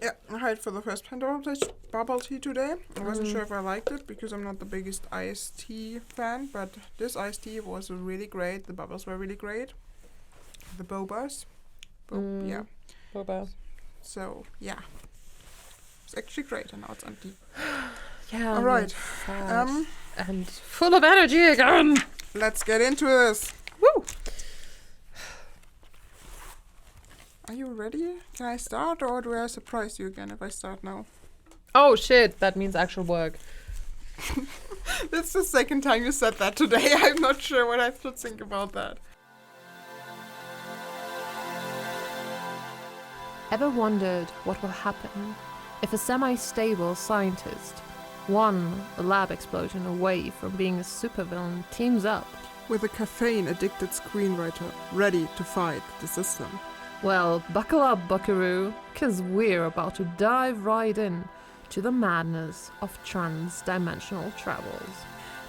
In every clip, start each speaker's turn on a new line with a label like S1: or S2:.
S1: Yeah, I had for the first bubble tea today. I wasn't sure if I liked it because I'm not the biggest iced tea fan, but this iced tea was really great. The bubbles were really great. The bobas. Yeah.
S2: Bobas.
S1: So, yeah. It's actually great, and now it's empty.
S2: Yeah.
S1: All right.
S2: And full of energy again.
S1: Let's get into this.
S2: Woo!
S1: Are you ready? Can I start, or do I surprise you again if I start now?
S2: Oh shit! That means actual work.
S1: That's the second time you said that today. I'm not sure what I should think about that.
S2: Ever wondered what will happen if a semi-stable scientist, one lab explosion away from being a supervillain, teams up?
S1: With a caffeine-addicted screenwriter ready to fight the system.
S2: Well, buckle up, buckaroo, 'cause we're about to dive right in to the madness of transdimensional travels.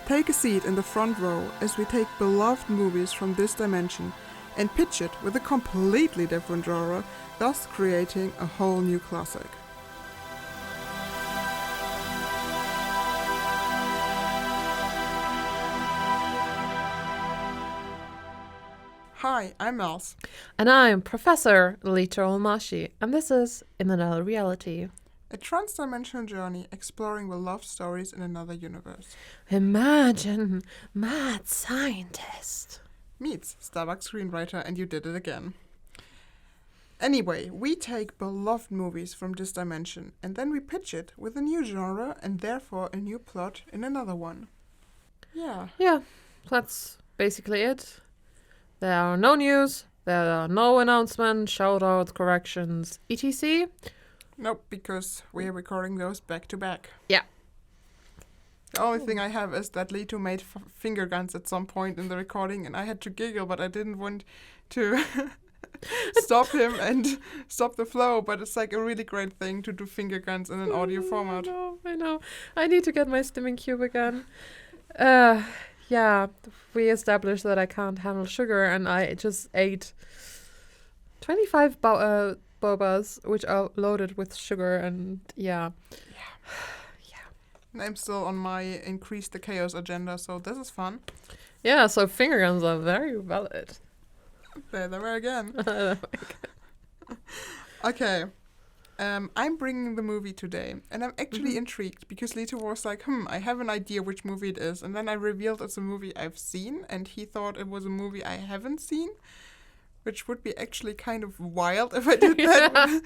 S1: Take a seat in the front row as we take beloved movies from this dimension and pitch it with a completely different genre, thus creating a whole new classic. Hi, I'm Mels.
S2: And I'm Professor J.E.L.Lehnsherr, and this is In Another Reality.
S1: A transdimensional journey exploring the love stories in another universe.
S2: Imagine mad scientist.
S1: Meets Starbucks screenwriter, and you did it again. Anyway, we take beloved movies from this dimension and then we pitch it with a new genre and therefore a new plot in another one. Yeah.
S2: Yeah, that's basically it. There are no news, there are no announcements, shoutouts, corrections, etc.
S1: Nope, because we're recording those back to back.
S2: Yeah.
S1: The only thing I have is that Lito made finger guns at some point in the recording and I had to giggle, but I didn't want to stop him and stop the flow. But it's like a really great thing to do finger guns in an audio format.
S2: I know. I need to get my stimming cube again. Yeah, we established that I can't handle sugar and I just ate 25 bobas, which are loaded with sugar, and yeah.
S1: I'm still on my increase the chaos agenda, so this is fun.
S2: Yeah, so finger guns are very valid.
S1: There they were again. Okay. I'm bringing the movie today, and I'm actually intrigued because Lito was like, I have an idea which movie it is, and then I revealed it's a movie I've seen, and he thought it was a movie I haven't seen, which would be actually kind of wild if I did that.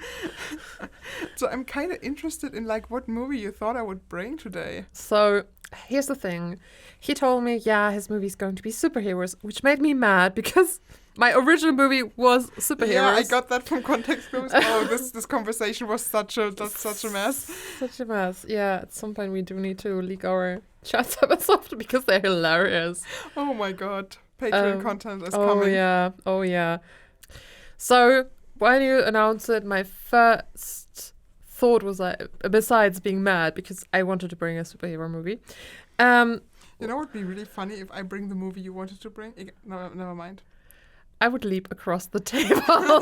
S1: So I'm kind of interested in like what movie you thought I would bring today.
S2: So here's the thing. He told me, his movie's going to be superheroes, which made me mad because my original movie was superheroes.
S1: Yeah, I got that from context clues. This conversation was such a mess.
S2: Such a mess. Yeah, at some point we do need to leak our chats episodes because they're hilarious.
S1: Oh my god. Patreon content is coming.
S2: Oh yeah. So when you announced it, my first thought was like, besides being mad, because I wanted to bring a superhero movie.
S1: You know what would be really funny if I bring the movie you wanted to bring? No, never mind.
S2: I would leap across the table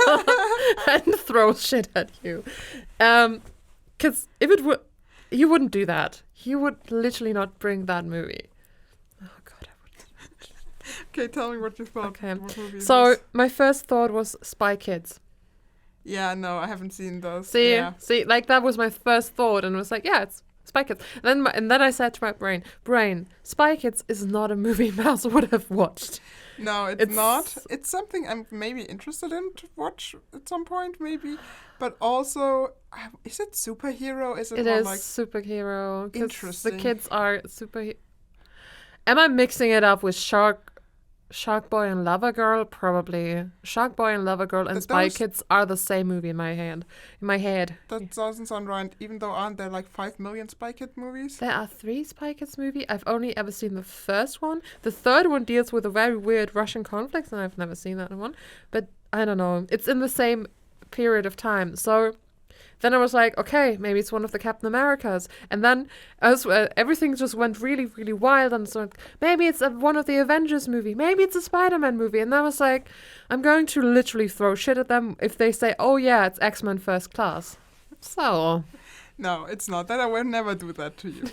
S2: and throw shit at you. Because if it would, you wouldn't do that. You would literally not bring that movie. Oh god, I wouldn't.
S1: Okay, tell me what you thought.
S2: Okay,
S1: what movie
S2: so my first thought was Spy Kids.
S1: Yeah, no, I haven't seen those.
S2: See, like that was my first thought, and it was like, yeah, it's Spy Kids. And then I said to my brain, Spy Kids is not a movie Mouse would have watched.
S1: No, it's not. It's something I'm maybe interested in to watch at some point, maybe. But also, is it superhero? Is it more
S2: is
S1: like
S2: superhero?
S1: Interesting.
S2: The kids are superhero. Am I mixing it up with Shark Boy and Lover Girl? Probably. Shark Boy and Lover Girl and Spy Kids are the same movie in my head.
S1: That doesn't sound right, even though aren't there like 5 million Spy Kid movies?
S2: There are 3 Spy Kids movies. I've only ever seen the first one. The third one deals with a very weird Russian conflict, and I've never seen that one. But I don't know. It's in the same period of time. So then I was like, okay, maybe it's one of the Captain Americas. And then everything just went really, really wild. And so maybe it's one of the Avengers movie. Maybe it's a Spider-Man movie. And I was like, I'm going to literally throw shit at them if they say, oh yeah, it's X-Men First Class. So.
S1: No, it's not. That I would never do that to you.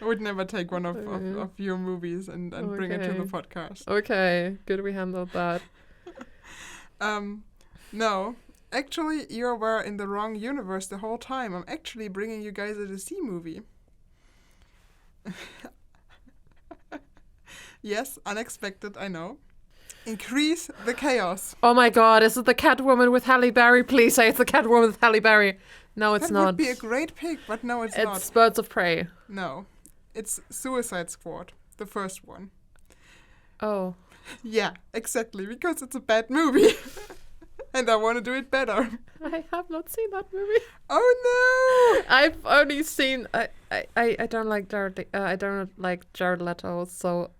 S1: I would never take one of your movies and bring it to the podcast.
S2: Okay, good we handled that.
S1: No. Actually, you were in the wrong universe the whole time. I'm actually bringing you guys a DC movie. Yes, unexpected, I know. Increase the chaos.
S2: Oh my god, is it the Catwoman with Halle Berry? Please say it's the Catwoman with Halle Berry. No, it's not.
S1: That would be a great pick, but no, it's not.
S2: It's Birds of Prey.
S1: No. It's Suicide Squad, the first one.
S2: Oh.
S1: Yeah, exactly, because it's a bad movie. And I want to do it better.
S2: I have not seen that movie.
S1: Oh no!
S2: I've only seen. I don't like Jared. I don't like Jared Leto, so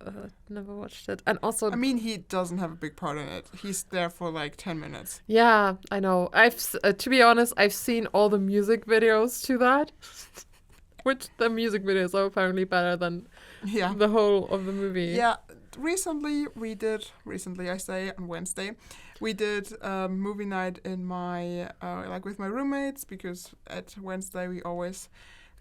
S2: never watched it. And also,
S1: I mean, he doesn't have a big part in it. He's there for like 10 minutes.
S2: Yeah, I know. To be honest, I've seen all the music videos to that, which the music videos are apparently better than the whole of the movie.
S1: Yeah, recently I say on Wednesday, we did movie night in my with my roommates, because at Wednesday we always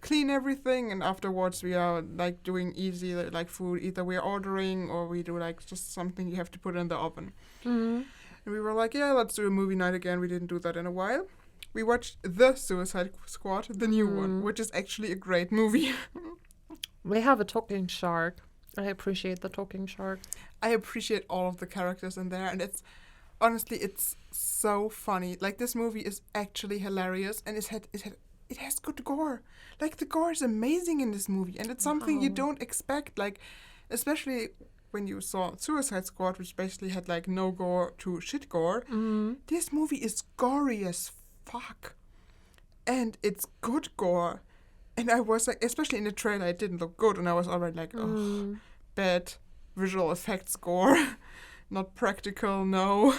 S1: clean everything, and afterwards we are like doing easy like food. Either we are ordering or we do like just something you have to put in the oven.
S2: Mm-hmm.
S1: And we were like, yeah, let's do a movie night again. We didn't do that in a while. We watched The Suicide Squad, the new one, which is actually a great movie.
S2: We have a talking shark. I appreciate the talking shark.
S1: I appreciate all of the characters in there, and it's so funny. Like, this movie is actually hilarious, and it has good gore. Like, the gore is amazing in this movie, and it's something you don't expect. Like, especially when you saw Suicide Squad, which basically had like no gore to shit gore.
S2: Mm-hmm.
S1: This movie is gory as fuck, and it's good gore. And I was like, especially in the trailer, it didn't look good, and I was already like, oh, bad visual effects gore. Not practical, no.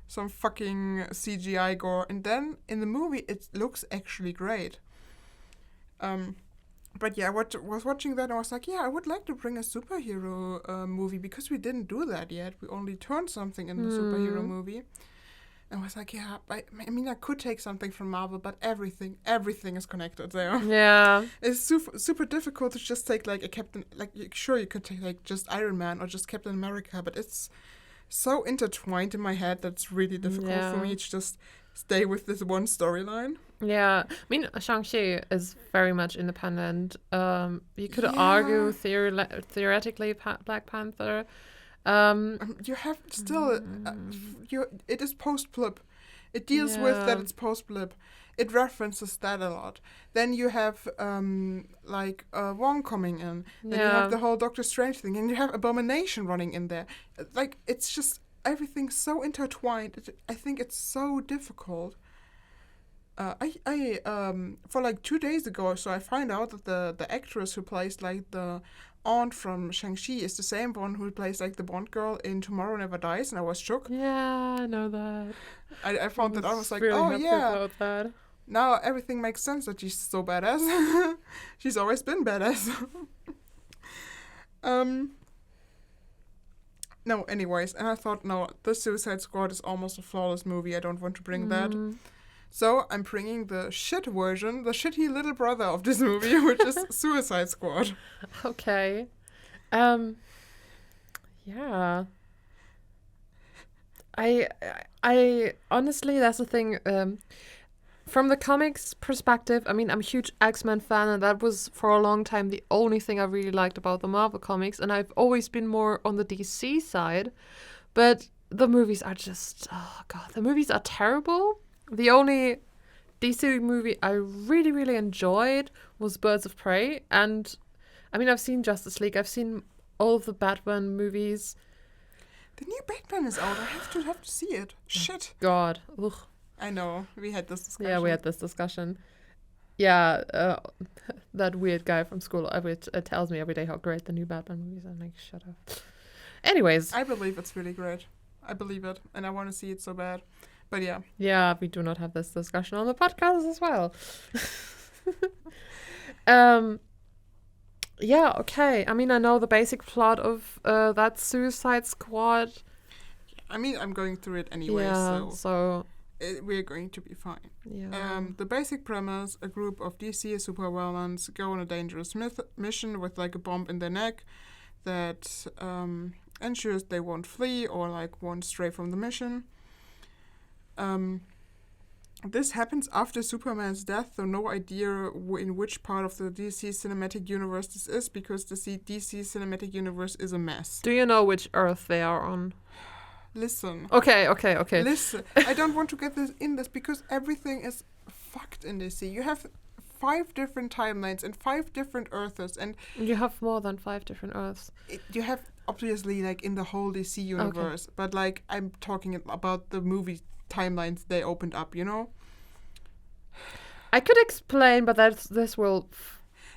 S1: Some fucking CGI gore. And then in the movie, it looks actually great. But yeah, I was watching that, and I was like, yeah, I would like to bring a superhero movie, because we didn't do that yet. We only turned something in the superhero movie. And I was like, yeah, I mean, I could take something from Marvel, but everything is connected there.
S2: Yeah.
S1: It's super difficult to just take like a Captain, like, sure, you could take like just Iron Man or just Captain America, but it's so intertwined in my head that it's really difficult for me to just stay with this one storyline.
S2: Yeah. I mean, Shang-Chi is very much independent. You could argue theoretically Black Panther.
S1: You have still, it is post-blip. It deals with that it's post-blip. It references that a lot. Then you have, Wong coming in. Then you have the whole Doctor Strange thing. And you have Abomination running in there. Like, it's just, everything's so intertwined. I think it's so difficult. For like 2 days ago, so I find out that the actress who plays like the aunt from Shang-Chi is the same one who plays like the Bond girl in Tomorrow Never Dies, and I was shook.
S2: Yeah, I know that.
S1: I found that I was like,
S2: really
S1: oh
S2: happy
S1: yeah,
S2: about that.
S1: Now everything makes sense that she's so badass. She's always been badass. No, anyways, and I thought, no, the Suicide Squad is almost a flawless movie. I don't want to bring that. So I'm bringing the shit version, the shitty little brother of this movie, which is Suicide Squad.
S2: Okay. Yeah. I honestly, that's the thing. From the comics perspective, I mean, I'm a huge X-Men fan, and that was for a long time the only thing I really liked about the Marvel comics, and I've always been more on the DC side. But the movies are just, oh god, the movies are terrible. The only DC movie I really, really enjoyed was Birds of Prey. And, I mean, I've seen Justice League. I've seen all of the Batman movies.
S1: The new Batman is out. I have to see it. Shit.
S2: God. Ugh.
S1: I know. We had this discussion.
S2: Yeah, we had this discussion. Yeah, that weird guy from school tells me every day how great the new Batman movies are. I'm like, shut up. Anyways.
S1: I believe it's really great. I believe it. And I want to see it so bad. But yeah.
S2: Yeah, we do not have this discussion on the podcast as well. Yeah, okay. I mean, I know the basic plot of that Suicide Squad.
S1: I mean, I'm going through it anyway,
S2: so
S1: we're going to be fine.
S2: Yeah.
S1: The basic premise: a group of DC supervillains go on a dangerous mission with like a bomb in their neck that ensures they won't flee or like won't stray from the mission. This happens after Superman's death, so no idea in which part of the DC cinematic universe this is, because the DC cinematic universe is a mess.
S2: Do you know which Earth they are on?
S1: Listen.
S2: Okay.
S1: Listen. I don't want to get this because everything is fucked in DC. You have 5 different timelines and 5 different Earths, and
S2: You have more than 5 different Earths.
S1: you have obviously like in the whole DC universe, but like I'm talking about the movie timelines they opened up, you know?
S2: I could explain, but this will...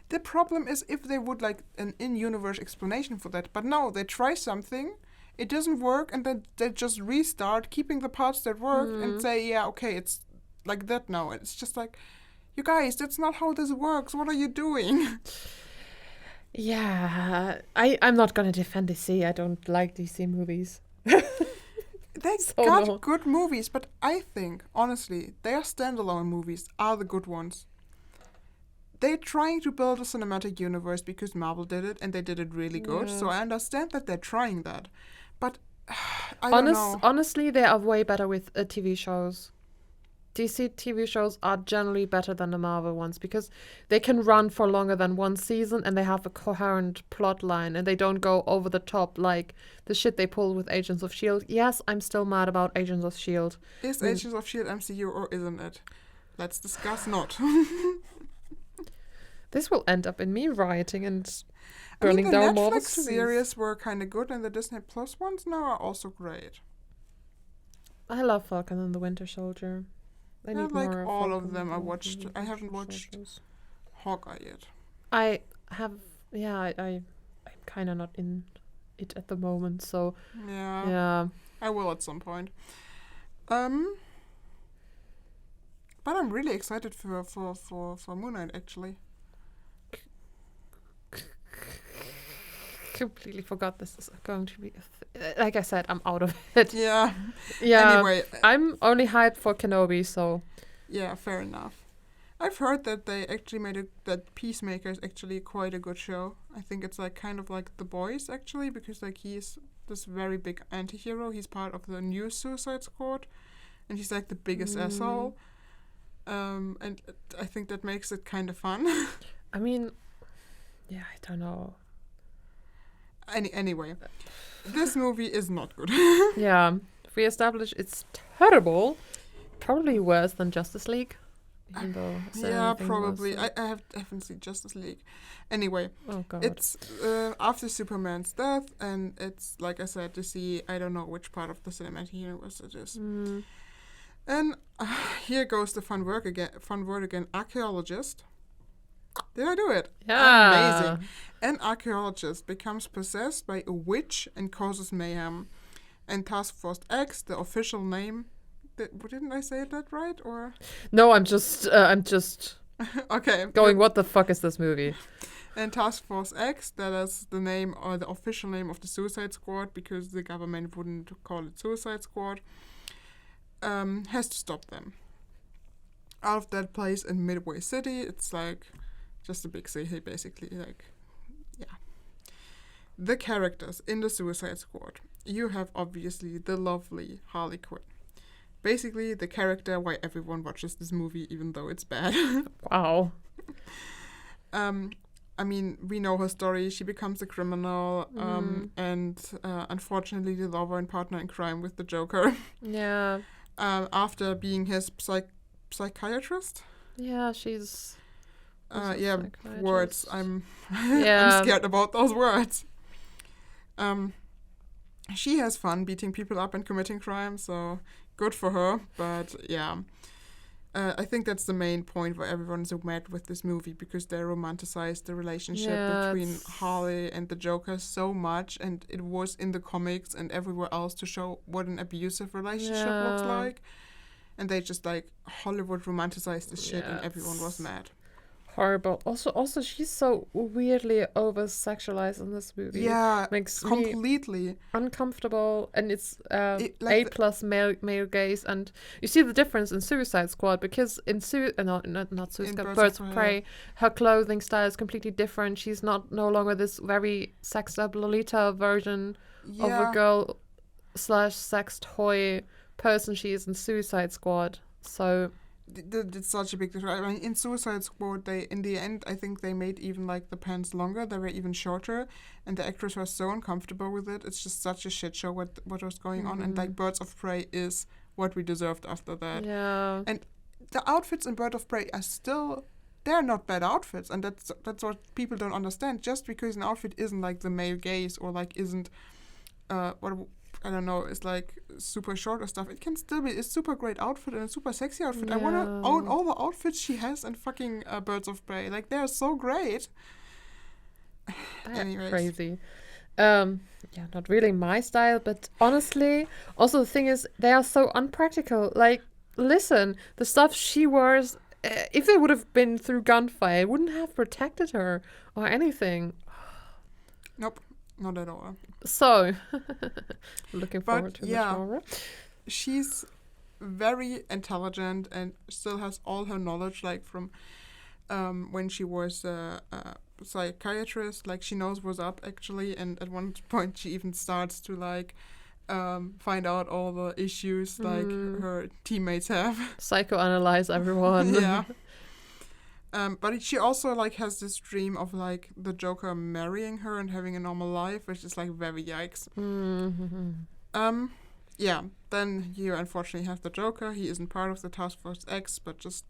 S1: The problem is if they would like an in-universe explanation for that, but no, they try something, it doesn't work, and then they just restart, keeping the parts that work, and say, yeah, okay, it's like that now. It's just like, you guys, that's not how this works. What are you doing?
S2: Yeah, I'm not gonna defend DC. I don't like DC movies.
S1: They got good movies, but I think, honestly, their standalone movies are the good ones. They're trying to build a cinematic universe because Marvel did it, and they did it really good.
S2: Yeah.
S1: So I understand that they're trying that. But I don't know.
S2: Honestly, they are way better with TV shows. DC TV shows are generally better than the Marvel ones because they can run for longer than one season and they have a coherent plot line and they don't go over the top like the shit they pull with Agents of S.H.I.E.L.D. Yes, I'm still mad about Agents of S.H.I.E.L.D.
S1: Is Agents of S.H.I.E.L.D. MCU or isn't it? Let's discuss not.
S2: This will end up in me rioting and burning down more
S1: the
S2: of
S1: Netflix
S2: the
S1: series were kind of good, and the Disney Plus ones now are also great.
S2: I love Falcon and the Winter Soldier. I need
S1: like
S2: more
S1: all
S2: Falcon
S1: of them.
S2: and the
S1: I haven't
S2: Winter
S1: watched
S2: Soldiers.
S1: Hawkeye yet.
S2: I have, I'm kind of not in it at the moment, so yeah.
S1: I will at some point. But I'm really excited for Moon Knight actually.
S2: Completely forgot this is going to be like I said, I'm out of it.
S1: Yeah.
S2: Anyway, I'm only hyped for Kenobi, so
S1: yeah, fair enough. I've heard that they actually that Peacemaker is actually quite a good show. I think it's like kind of like The Boys actually, because like he's this very big anti-hero. He's part of the new Suicide Squad, and he's like the biggest asshole. And I think that makes it kind of fun.
S2: I mean, yeah, I don't know.
S1: Anyway, this movie is not good.
S2: Yeah, we established it's terrible. Probably worse than Justice League. Even though
S1: yeah, probably. I haven't seen Justice League. Anyway,
S2: oh god,
S1: it's after Superman's death, and it's like I said, to see I don't know which part of the cinematic universe it is. And here goes the fun word again. Archaeologist. Did I do it?
S2: yeah,
S1: Amazing. An archaeologist becomes possessed by a witch and causes mayhem. And Task Force X, the official name. Didn't I say that right? Or
S2: no, I'm just
S1: okay.
S2: going. What the fuck is this movie?
S1: And Task Force X, that is the name or the official name of the Suicide Squad, because the government wouldn't call it Suicide Squad, has to stop them. Out of that place in Midway City, it's like just a big city, basically. Like, yeah. The characters in the Suicide Squad. You have obviously the lovely Harley Quinn. Basically, the character why everyone watches this movie, even though it's bad.
S2: Wow.
S1: I mean, we know her story. She becomes a criminal, and unfortunately, the lover and partner in crime with the Joker.
S2: Yeah.
S1: After being his psychiatrist.
S2: Yeah, she's.
S1: Yeah, words. I'm
S2: Yeah.
S1: I'm scared about those words. She has fun beating people up and committing crime, so good for her. But yeah, I think that's the main point where everyone's mad with this movie, because they romanticize the relationship between Harley and the Joker so much, and it was in the comics and everywhere else to show what an abusive relationship looks like. And they just like Hollywood romanticized this shit, and everyone was mad.
S2: Horrible. Also, she's so weirdly over sexualized in this movie.
S1: Yeah,
S2: Makes me
S1: completely.
S2: uncomfortable, and it's
S1: Like
S2: A plus male gaze, and you see the difference in Suicide Squad because in not Suicide Squad, Birds of Prey, her clothing style is completely different. She's no longer this very sexed up Lolita version of a girl / sex toy person she is in Suicide Squad. So
S1: it's such a big difference. I mean, in Suicide Squad, in the end, I think they made even like the pants longer. They were even shorter, and the actors were so uncomfortable with it. It's just such a shit show what was going on. And like Birds of Prey is what we deserved after that.
S2: Yeah.
S1: And the outfits in Birds of Prey are still, they're not bad outfits, and that's what people don't understand. Just because an outfit isn't like the male gaze or like isn't what I don't know, it's like super short or stuff. It can still be a super great outfit and a super sexy outfit.
S2: Yeah.
S1: I want to own all the outfits she has in fucking Birds of Prey. Like, they're so great. Anyways.
S2: Crazy. Yeah, not really my style, but honestly, also the thing is, they are so unpractical. Like, listen, the stuff she wears, if they would have been through gunfire, it wouldn't have protected her or anything.
S1: Nope, not at all.
S2: So, looking forward to the genre.
S1: She's very intelligent and still has all her knowledge, like from when she was a psychiatrist. Like, she knows what's up, actually, and at one point she even starts to like find out all the issues like her teammates have.
S2: Psychoanalyze everyone.
S1: Yeah. But she also like has this dream of like the Joker marrying her and having a normal life, which is like very yikes. Yeah. Then you unfortunately have the Joker. He isn't part of the Task Force X, but just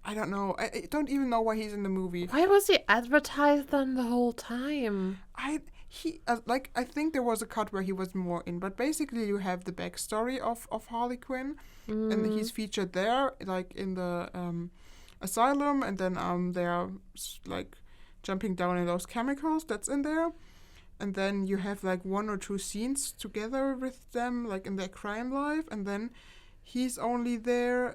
S1: I don't know. I don't even know why he's in the movie.
S2: Why was he advertised then the whole time?
S1: I think there was a cut where he was more in, but basically you have the backstory of Harley Quinn, and he's featured there, like in the asylum, and then they're like jumping down in those chemicals that's in there, and then you have like 1 or 2 scenes together with them, like in their crime life, and then he's only there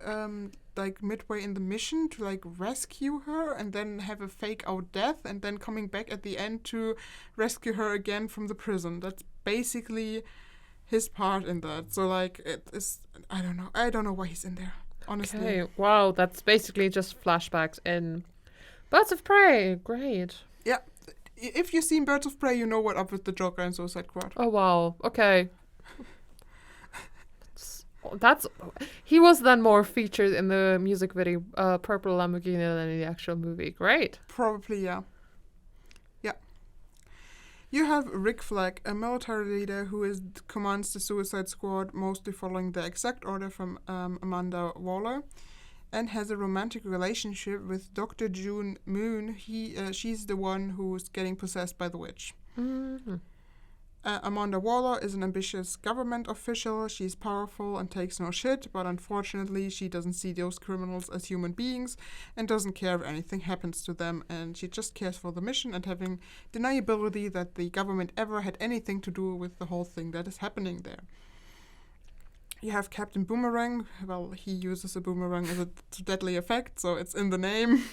S1: like midway in the mission to like rescue her and then have a fake out death and then coming back at the end to rescue her again from the prison. That's basically his part in that. So like it is, I don't know why he's in there, honestly.
S2: Okay, wow, that's basically just flashbacks in Birds of Prey. Great.
S1: Yeah, if you've seen Birds of Prey, you know what up with the Joker and Suicide Squad.
S2: Oh wow, okay. He was then more featured in the music video Purple Lamborghini than in the actual movie. Great.
S1: Probably, yeah. Yeah. You have Rick Flag, a military leader who commands the Suicide Squad, mostly following the exact order from Amanda Waller, and has a romantic relationship with Dr. June Moon. She's the one who's getting possessed by the witch.
S2: Mm-hmm.
S1: Amanda Waller is an ambitious government official. She's powerful and takes no shit, but unfortunately she doesn't see those criminals as human beings and doesn't care if anything happens to them, and she just cares for the mission and having deniability that the government ever had anything to do with the whole thing that is happening there. You have Captain Boomerang. Well, he uses a boomerang as a deadly effect, so it's in the name.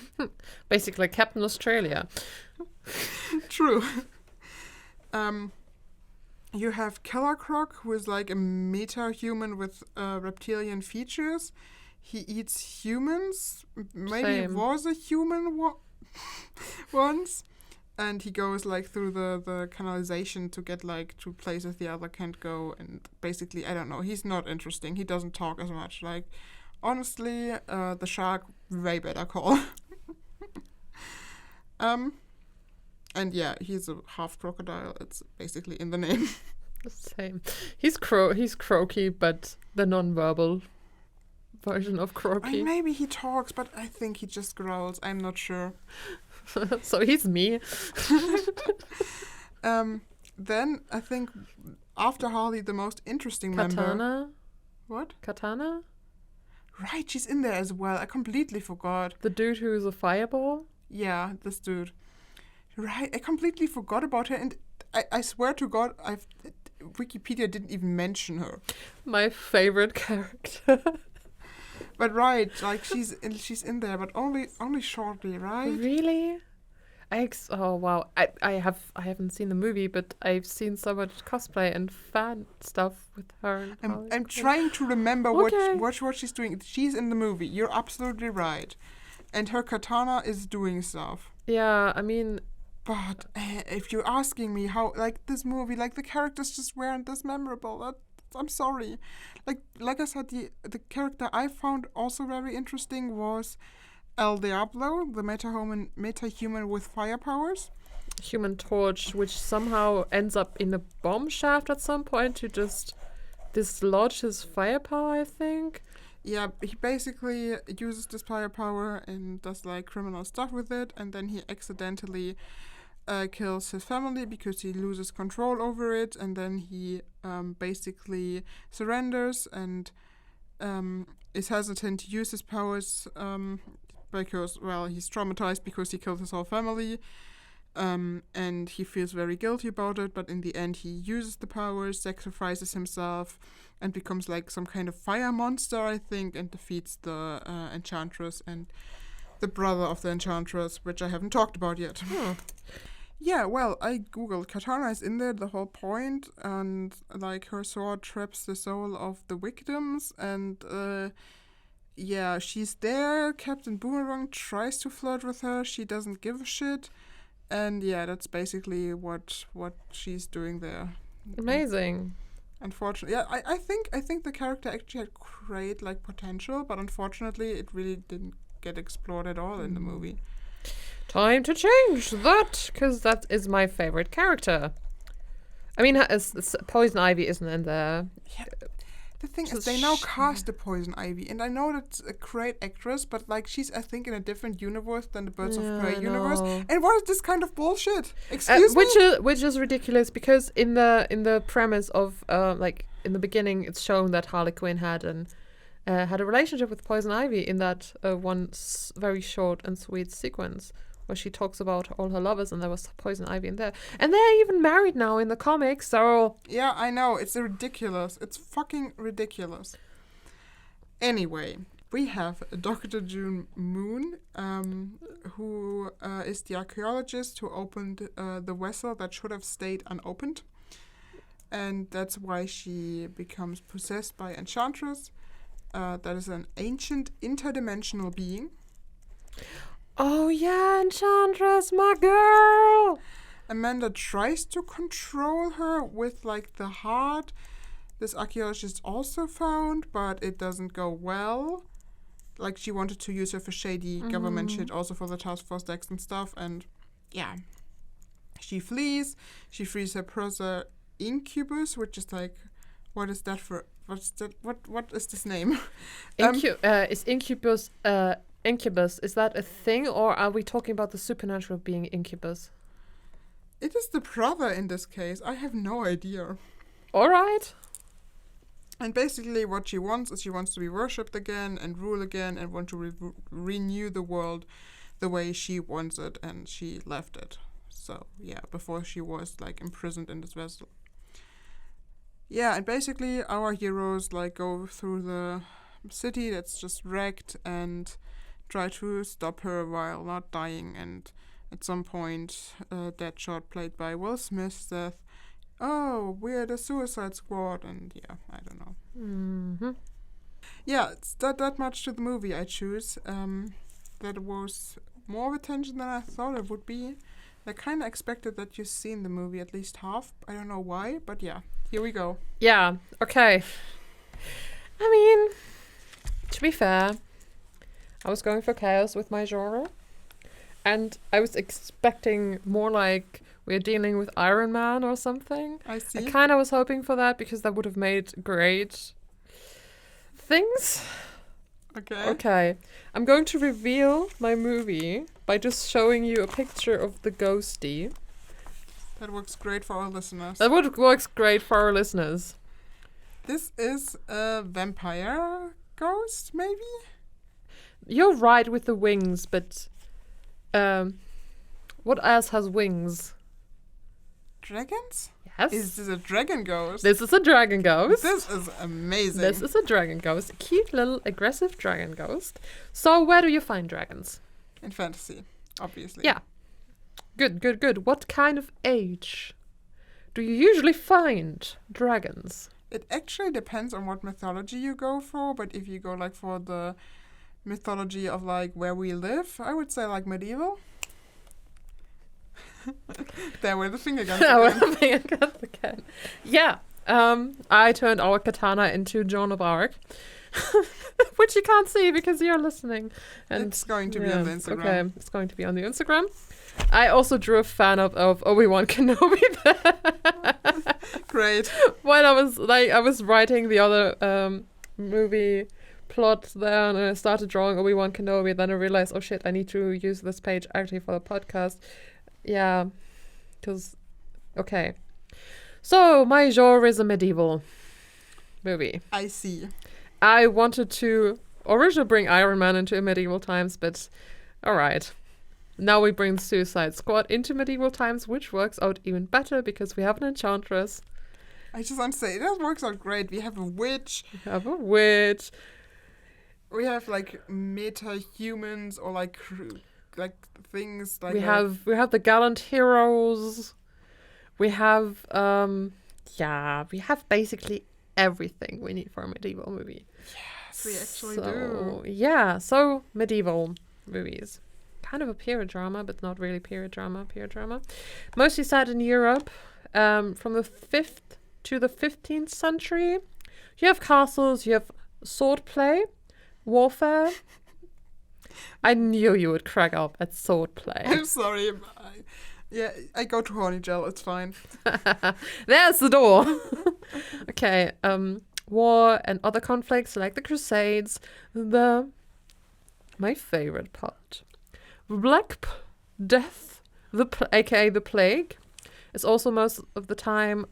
S2: Basically Captain Australia.
S1: True. You have Killer Croc, who is like a meta-human with reptilian features. He eats humans. Maybe he was a human once. And he goes like through the canalization to get like to places the other can't go. And basically, I don't know, he's not interesting. He doesn't talk as much. Like, honestly, the shark, way better call. And yeah, he's a half crocodile. It's basically in the name.
S2: Same. He's croaky, but the non-verbal version of croaky.
S1: Maybe he talks, but I think he just growls. I'm not sure.
S2: So he's me.
S1: Then I think after Harley, the most interesting member.
S2: Katana?
S1: What?
S2: Katana?
S1: Right, she's in there as well. I completely forgot.
S2: The dude who's a fireball?
S1: Yeah, this dude. Right, I completely forgot about her, and I swear to God, Wikipedia didn't even mention her.
S2: My favorite character.
S1: But right, like she's in there, but only shortly, right?
S2: Really? Oh wow! I haven't seen the movie, but I've seen so much cosplay and fan stuff with her. And
S1: I'm trying to remember
S2: Okay.
S1: what she's doing. She's in the movie. You're absolutely right, and her katana is doing stuff.
S2: Yeah, I mean,
S1: But if you're asking me how, like, this movie, like, the characters just weren't this memorable. I'm sorry. Like I said, the character I found also very interesting was El Diablo, the meta-human with fire powers.
S2: Human Torch, which somehow ends up in a bomb shaft at some point to just dislodge his firepower, I think.
S1: Yeah, he basically uses this firepower and does, like, criminal stuff with it, and then he accidentally kills his family because he loses control over it, and then he basically surrenders and is hesitant to use his powers because, well, he's traumatized because he killed his whole family, and he feels very guilty about it, but in the end he uses the powers, sacrifices himself, and becomes like some kind of fire monster, I think, and defeats the Enchantress and the brother of the Enchantress, which I haven't talked about yet. Yeah, well, I googled katana is in there the whole point, and like her sword traps the soul of the victims, and yeah, she's there. Captain Boomerang tries to flirt with her. She doesn't give a shit, and yeah, that's basically what she's doing there.
S2: Amazing.
S1: Unfortunately, yeah, I think the character actually had great like potential, but unfortunately, it really didn't get explored at all in the movie.
S2: Time to change that, because that is my favorite character. I mean, Poison Ivy isn't in there.
S1: Yeah. The thing is, they now cast the Poison Ivy, and I know that's a great actress, but like she's, I think, in a different universe than the Birds of Prey universe. And what is this kind of bullshit? Excuse me.
S2: Which is ridiculous, because in the premise of like in the beginning, it's shown that Harley Quinn had a relationship with Poison Ivy in that one very short and sweet sequence where she talks about all her lovers, and there was Poison Ivy in there. And they're even married now in the comics, so...
S1: Yeah, I know. It's ridiculous. It's fucking ridiculous. Anyway, we have Dr. June Moon, who is the archaeologist who opened the vessel that should have stayed unopened. And that's why she becomes possessed by Enchantress. That is an ancient interdimensional being.
S2: Oh yeah, Enchantress, my girl!
S1: Amanda tries to control her with like the heart this archaeologist also found, but it doesn't go well. Like she wanted to use her for shady government shit, also for the task force decks and stuff, and yeah. She flees. She frees her brother Incubus, which is like, what is that for? What's that? What is this name?
S2: Is Incubus Incubus, is that a thing, or are we talking about the supernatural being Incubus?
S1: It is the brother in this case. I have no idea.
S2: All right.
S1: And basically what she wants is she wants to be worshipped again and rule again and want to renew the world the way she wants it, and she left it. So, yeah, before she was, like, imprisoned in this vessel. Yeah, and basically our heroes, like, go through the city that's just wrecked and try to stop her while not dying, and at some point Deadshot, played by Will Smith, says, "Oh, we're the Suicide Squad," and yeah, I don't know.
S2: Mm-hmm.
S1: Yeah, it's that much to the movie I choose. That was more attention than I thought it would be. I kind of expected that you've seen the movie at least half. I don't know why, but yeah, here we go.
S2: Yeah, okay. I mean, to be fair, I was going for chaos with my genre, and I was expecting more like we're dealing with Iron Man or something.
S1: I see.
S2: I kind of was hoping for that because that would have made great things. Okay. I'm going to reveal my movie by just showing you a picture of the ghostie.
S1: That works great for our listeners.
S2: Works great for our listeners.
S1: This is a vampire ghost, maybe?
S2: You're right with the wings, but what else has wings?
S1: Dragons?
S2: Yeah. Yes.
S1: Is this a dragon ghost?
S2: This is a dragon ghost.
S1: This is amazing.
S2: This is a dragon ghost. A cute little aggressive dragon ghost. So where do you find dragons?
S1: In fantasy, obviously.
S2: Yeah. Good. What kind of age do you usually find dragons?
S1: It actually depends on what mythology you go for, but if you go like for the mythology of like where we live, I would say like medieval. There with the finger guns again.
S2: Yeah. I turned our katana into Joan of Arc. Which you can't see because you're listening. And
S1: it's going to be on the Instagram.
S2: Okay, it's going to be on the Instagram. I also drew a fan of Obi-Wan Kenobi there.
S1: Great.
S2: When I was writing the other movie plot there, and I started drawing Obi-Wan Kenobi, then I realized, oh shit, I need to use this page actually for the podcast. Yeah, because, okay. So, my genre is a medieval movie.
S1: I see.
S2: I wanted to originally bring Iron Man into medieval times, but alright. Now we bring Suicide Squad into medieval times, which works out even better because we have an Enchantress.
S1: I just want to say, that works out great. We have a witch. We have like meta-humans or like things like
S2: we have the gallant heroes. We have we have basically everything we need for a medieval movie.
S1: Yes, we actually do.
S2: Yeah, so medieval movies. Kind of a period drama, but not really period drama. Mostly set in Europe, from the 5th to the 15th century. You have castles, you have swordplay, warfare. I knew you would crack up at swordplay.
S1: I'm sorry. I go to Horny Gel, it's fine.
S2: There's the door. Okay, war and other conflicts like the Crusades. My favorite part. Black Death, aka the Plague, is also most of the time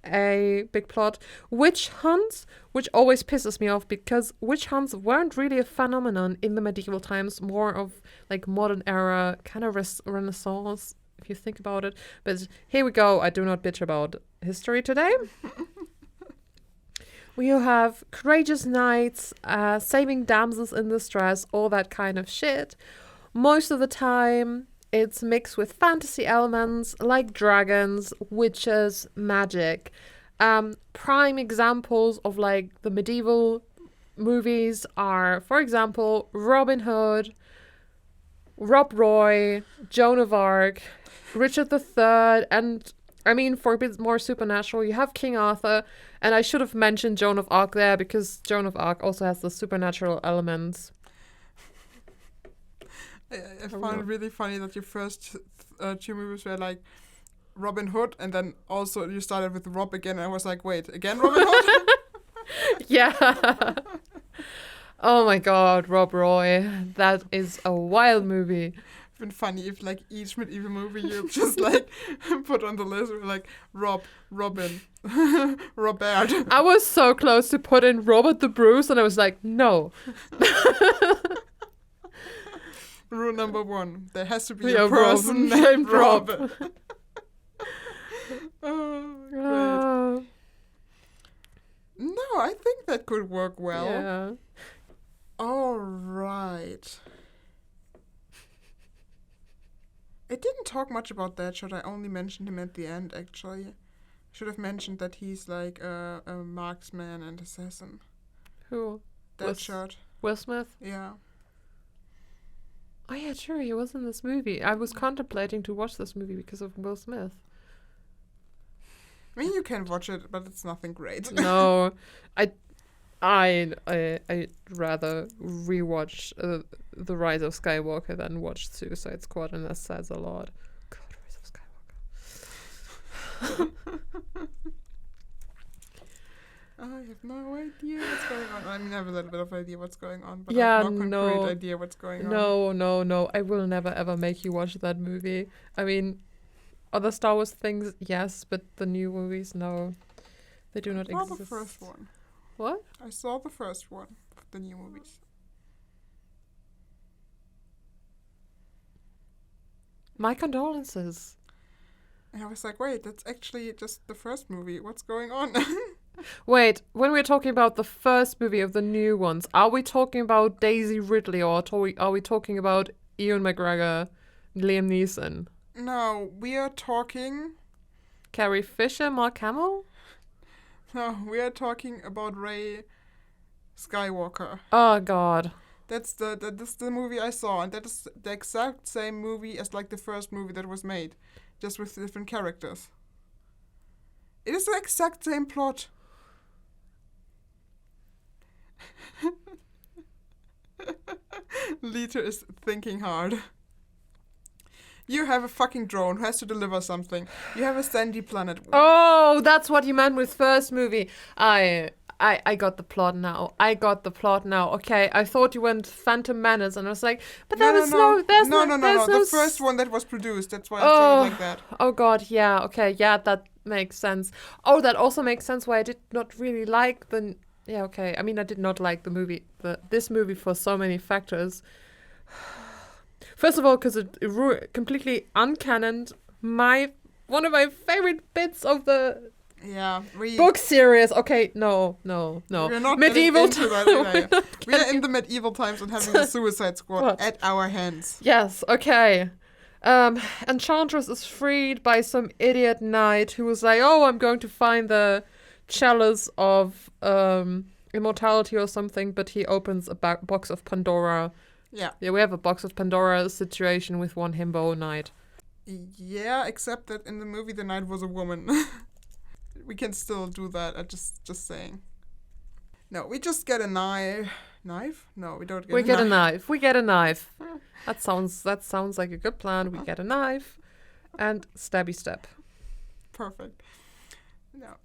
S2: a big plot. Witch hunts, which always pisses me off because witch hunts weren't really a phenomenon in the medieval times, more of like modern era, kind of Renaissance, if you think about it. But here we go, I do not bitch about history today. We have courageous knights, saving damsels in distress, all that kind of shit. Most of the time, it's mixed with fantasy elements like dragons, witches, magic. Prime examples of like the medieval movies are, for example, Robin Hood, Rob Roy, Joan of Arc, Richard III, and I mean, for a bit more supernatural, you have King Arthur, and I should have mentioned Joan of Arc there because Joan of Arc also has the supernatural elements.
S1: I found it really funny that your first two movies were like Robin Hood, and then also you started with Rob again, and I was like, wait, again Robin Hood?
S2: Yeah. Oh my god, Rob Roy. That is a wild movie.
S1: It's been funny if like each medieval movie you just like put on the list, we're like Rob, Robin, Robert.
S2: I was so close to put in Robert the Bruce, and I was like, no.
S1: Rule number 1: there has to be a person
S2: Rob
S1: named Rob.
S2: Oh,
S1: great. No, I think that could work well.
S2: Yeah.
S1: All right. I didn't talk much about Deadshot. I only mentioned him at the end, actually. Should have mentioned that he's like a marksman and assassin.
S2: Who?
S1: Deadshot.
S2: Will Smith?
S1: Yeah.
S2: Oh yeah, true. He was in this movie. I was contemplating to watch this movie because of Will Smith.
S1: I mean, you can watch it, but it's nothing great.
S2: No, I'd rather rewatch The Rise of Skywalker than watch Suicide Squad, and that says a lot. God, Rise of Skywalker.
S1: I have no idea what's going on. I mean, I have a little bit of idea what's going on, but
S2: Yeah,
S1: I have no concrete idea what's going on.
S2: No. I will never ever make you watch that movie. I mean, other Star Wars things, yes, but the new movies, no. They do not
S1: I saw
S2: exist.
S1: the first one.
S2: What?
S1: I saw the first one of the new movies.
S2: My condolences.
S1: And I was like, wait, that's actually just the first movie. What's going on?
S2: Wait, when we're talking about the first movie of the new ones, are we talking about Daisy Ridley or are we talking about Ewan McGregor, Liam Neeson,
S1: No, we are talking.
S2: Carrie Fisher, Mark Hamill?
S1: No, we are talking about Rey Skywalker.
S2: Oh God.
S1: That's the movie I saw, and that is the exact same movie as like the first movie that was made, just with different characters. It is the exact same plot. Lita is thinking hard. You have a fucking drone who has to deliver something. You have a sandy planet.
S2: Oh, that's what you meant with first movie. I got the plot now. Okay, I thought you went Phantom Menace, and I was like, but there's no.
S1: The first one that was produced. That's why I said it like that.
S2: Oh God, yeah. Okay, yeah, that makes sense. Oh, that also makes sense why I did not really like the. Yeah, okay. I mean, I did not like the movie, this movie for so many factors. First of all, because it completely uncannoned one of my favorite bits of the book series. Okay, no.
S1: We're not
S2: medieval
S1: into that. We are in the medieval times and having a Suicide Squad at our hands.
S2: Yes, okay. Enchantress is freed by some idiot knight who was like, oh, I'm going to find the chalice of immortality or something, but he opens a box of Pandora. Yeah, we have a box of Pandora situation with one himbo knight.
S1: Yeah, except that in the movie the knight was a woman. We can still do that. I'm just saying. No, we just get a knife. Knife? No, we don't get.
S2: We get a knife. We get a knife. That sounds like a good plan. We get a knife, and stabby stab.
S1: Perfect. No,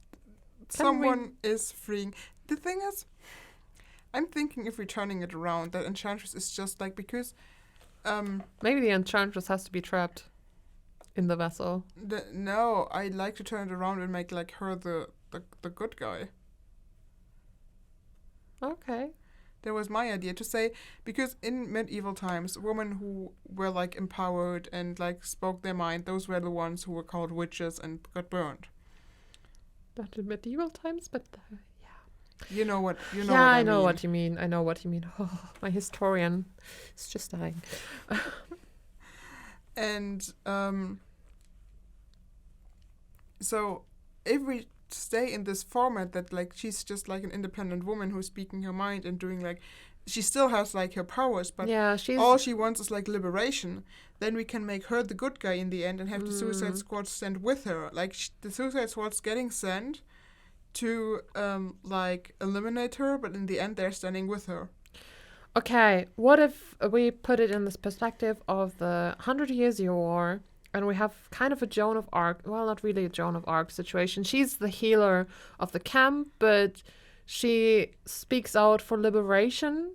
S1: someone is freeing. The thing is, I'm thinking if we're turning it around, that Enchantress is just like because.
S2: Maybe the Enchantress has to be trapped in the vessel.
S1: No, I like to turn it around and make like her the good guy.
S2: Okay.
S1: That was my idea to say, because in medieval times, women who were like empowered and like spoke their mind, those were the ones who were called witches and got burned.
S2: Not in medieval times, but yeah.
S1: You know what?
S2: I know what you mean. Oh, my historian is just dying.
S1: And so if we stay in this format that like she's just like an independent woman who's speaking her mind and doing like she still has like her powers, but all she wants is like liberation, then we can make her the good guy in the end and have the Suicide Squad stand with her. Like the Suicide Squad's getting sent to like eliminate her, but in the end they're standing with her.
S2: Okay, what if we put it in this perspective of the 100 Years War, and we have kind of a Joan of Arc, well, not really a Joan of Arc situation. She's the healer of the camp, but she speaks out for liberation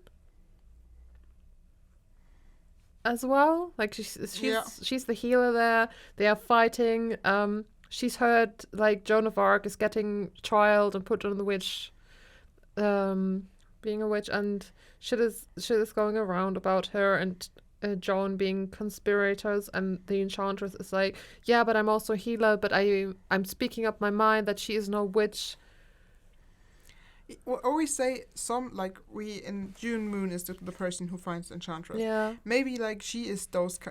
S2: as well. Like she's the healer there. They are fighting. She's heard like Joan of Arc is getting trialed and put on the witch, being a witch, and shit is going around about her and Joan being conspirators, and the Enchantress is like, yeah, but I'm also a healer, but I'm speaking up my mind that she is no witch.
S1: We always say June Moon is the person who finds Enchantress.
S2: Yeah.
S1: Maybe like she is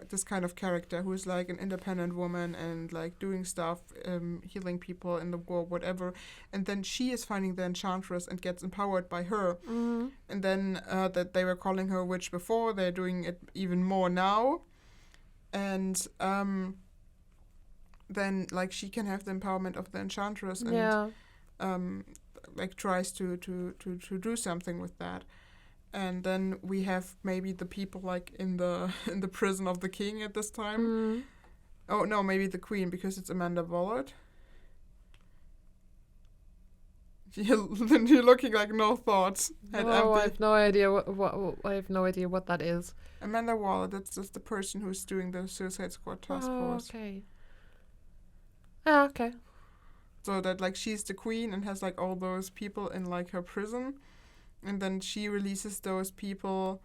S1: this kind of character who is like an independent woman and like doing stuff, healing people in the war, whatever. And then she is finding the Enchantress and gets empowered by her. Mm-hmm. And then that they were calling her a witch before, they're doing it even more now. And then like she can have the empowerment of the Enchantress and like tries to do something with that. And then we have maybe the people like in the prison of the king at this time. Oh no, maybe the queen, because it's Amanda Waller. You're looking like no thoughts.
S2: No, I have no idea I have no idea what that is.
S1: Amanda Waller, that's just the person who's doing the Suicide Squad task force.
S2: Okay. Ah, okay.
S1: So that like she's the queen and has like all those people in like her prison, and then she releases those people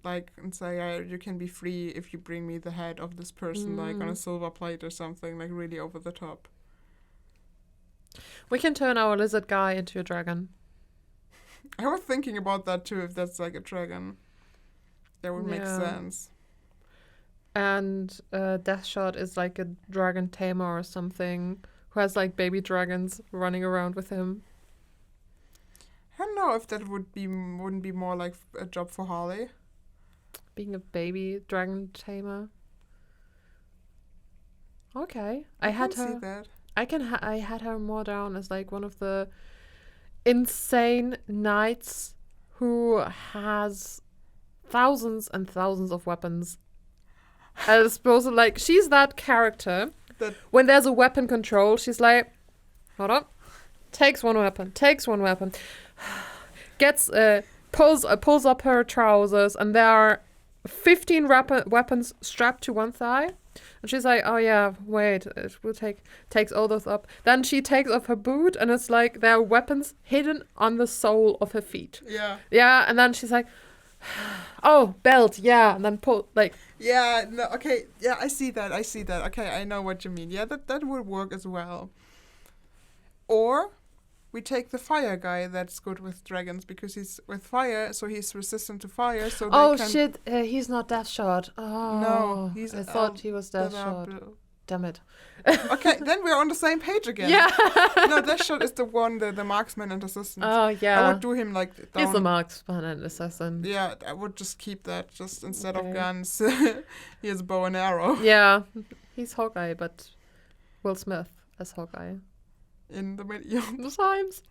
S1: like, and say, you can be free if you bring me the head of this person, like on a silver plate or something, like really over the top.
S2: We can turn our lizard guy into a dragon.
S1: I was thinking about that too, if that's like a dragon. That would make sense.
S2: And Deathshot is like a dragon tamer or something, who has like baby dragons running around with him.
S1: I don't know if that wouldn't be more like a job for Harley.
S2: Being a baby dragon tamer. Okay,
S1: I had her. See that.
S2: I had her more down as like one of the insane knights who has thousands and thousands of weapons. As opposed to like, she's that character that when there's a weapon control, she's like, hold on, takes one weapon, gets pulls up her trousers, and there are 15 weapons strapped to one thigh. And she's like, oh yeah, wait, it will takes all those up. Then she takes off her boot, and it's like there are weapons hidden on the sole of her feet.
S1: Yeah.
S2: Yeah, and then she's like, oh, belt, yeah, and then pull, like...
S1: Yeah, no, okay, yeah, I see that. Okay, I know what you mean. Yeah, that would work as well. Or we take the fire guy that's good with dragons, because he's with fire, so he's resistant to fire, so
S2: shit, he's not Deathshot. Oh,
S1: no,
S2: I thought he was Deathshot. Damn it.
S1: Okay, then we're on the same page again.
S2: Yeah.
S1: No, Deathshot is the one, the marksman and assistant.
S2: Oh, yeah.
S1: I would do him like down.
S2: He's the marksman and assassin.
S1: Yeah, I would just keep that, just instead of guns. He has a bow and arrow.
S2: Yeah, he's Hawkeye, but Will Smith as Hawkeye.
S1: In the medieval
S2: times.